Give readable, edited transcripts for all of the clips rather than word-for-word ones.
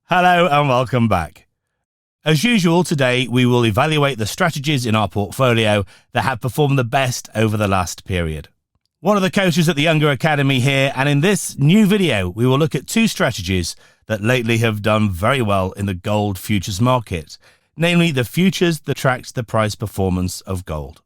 Hello and welcome back. As usual, today we will evaluate the strategies in our portfolio that have performed the best over the last period. One of the coaches at the Younger Academy here, and in this new video we will look at two strategies that lately have done very well in the gold futures market, namely the futures that tracks the price performance of gold.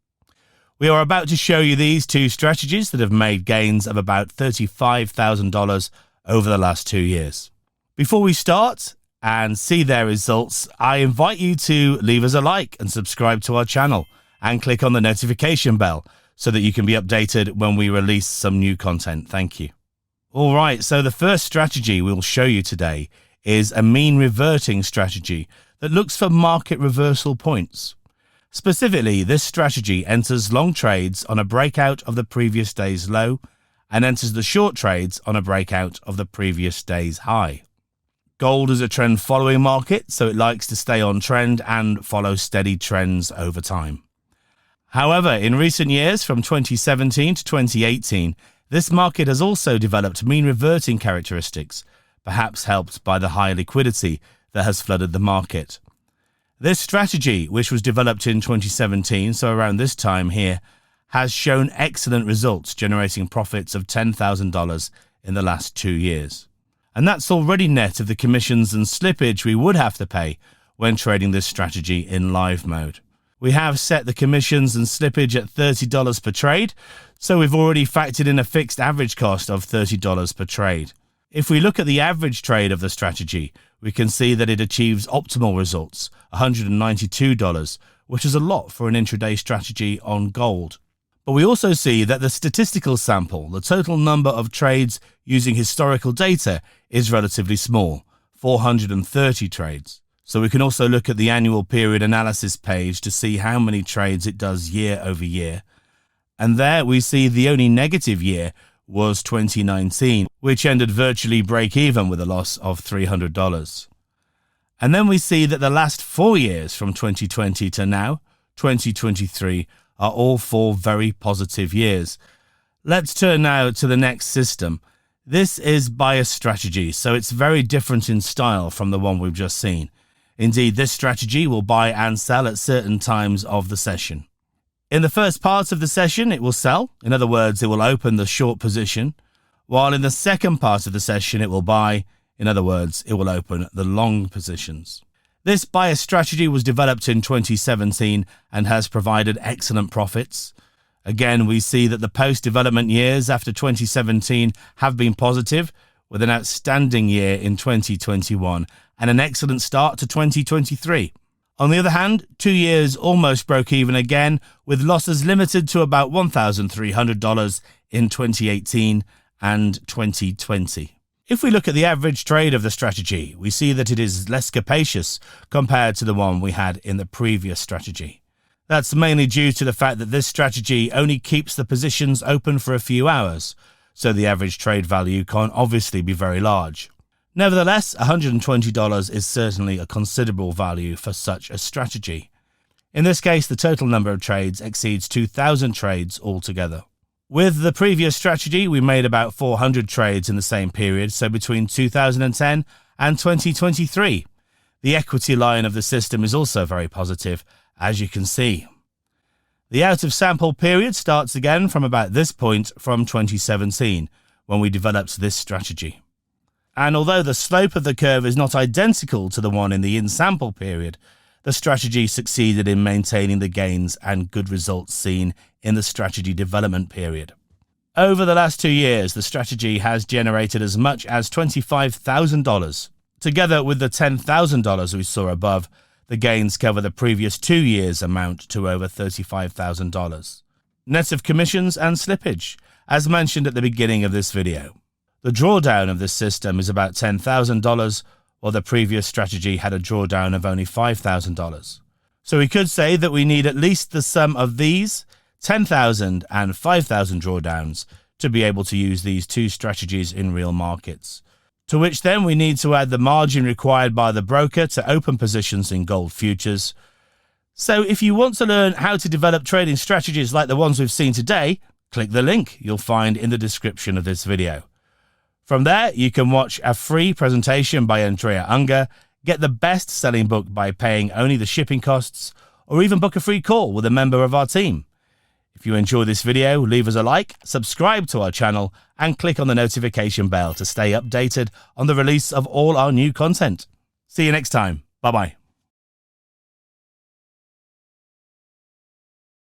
We are about to show you these two strategies that have made gains of about $35,000 over the last 2 years. Before we start and see their results, I invite you to leave us a like and subscribe to our channel and click on the notification bell so that you can be updated when we release some new content. Thank you. All right, so the first strategy we'll show you today is a mean reverting strategy that looks for market reversal points. Specifically, this strategy enters long trades on a breakout of the previous day's low and enters the short trades on a breakout of the previous day's high. Gold is a trend following market, so it likes to stay on trend and follow steady trends over time. However, in recent years, from 2017 to 2018, this market has also developed mean reverting characteristics, perhaps helped by the high liquidity that has flooded the market. This strategy, which was developed in 2017, so around this time here, has shown excellent results, generating profits of $10,000 in the last 2 years. And that's already net of the commissions and slippage we would have to pay when trading this strategy in live mode. We have set the commissions and slippage at $30 per trade, so we've already factored in a fixed average cost of $30 per trade. If we look at the average trade of the strategy, we can see that it achieves optimal results, $192, which is a lot for an intraday strategy on gold. But we also see that the statistical sample, the total number of trades using historical data, is relatively small, 430 trades. So we can also look at the annual period analysis page to see how many trades it does year over year. And there we see the only negative year was 2019, which ended virtually break even with a loss of $300. And then we see that the last 4 years from 2020 to now, 2023, are all 4 very positive years. Let's turn now to the next system. This is bias strategy, so it's very different in style from the one we've just seen. Indeed, this strategy will buy and sell at certain times of the session. In the first part of the session, it will sell. In other words, it will open the short position, while in the second part of the session, it will buy. In other words, it will open the long positions. This bias strategy was developed in 2017 and has provided excellent profits. Again, we see that the post-development years after 2017 have been positive, with an outstanding year in 2021 and an excellent start to 2023. On the other hand, 2 years almost broke even again, with losses limited to about $1,300 in 2018 and 2020. If we look at the average trade of the strategy, we see that it is less capacious compared to the one we had in the previous strategy. That's mainly due to the fact that this strategy only keeps the positions open for a few hours, so the average trade value can't obviously be very large. Nevertheless, $120 is certainly a considerable value for such a strategy. In this case, the total number of trades exceeds 2,000 trades altogether. With the previous strategy, we made about 400 trades in the same period, so between 2010 and 2023. The equity line of the system is also very positive, as you can see. The out-of-sample period starts again from about this point from 2017, when we developed this strategy. And although the slope of the curve is not identical to the one in the in-sample period, the strategy succeeded in maintaining the gains and good results seen in the strategy development period. Over the last 2 years, the strategy has generated as much as $25,000. Together with the $10,000 we saw above, the gains cover the previous 2 years' amount to over $35,000. Net of commissions and slippage, as mentioned at the beginning of this video. The drawdown of this system is about $10,000, while the previous strategy had a drawdown of only $5,000. So we could say that we need at least the sum of these, 10,000 and 5,000 drawdowns, to be able to use these two strategies in real markets. To which then we need to add the margin required by the broker to open positions in gold futures. So if you want to learn how to develop trading strategies like the ones we've seen today, click the link you'll find in the description of this video. From there, you can watch a free presentation by Andrea Unger, get the best-selling book by paying only the shipping costs, or even book a free call with a member of our team. If you enjoyed this video, leave us a like, subscribe to our channel, and click on the notification bell to stay updated on the release of all our new content. See you next time. Bye-bye.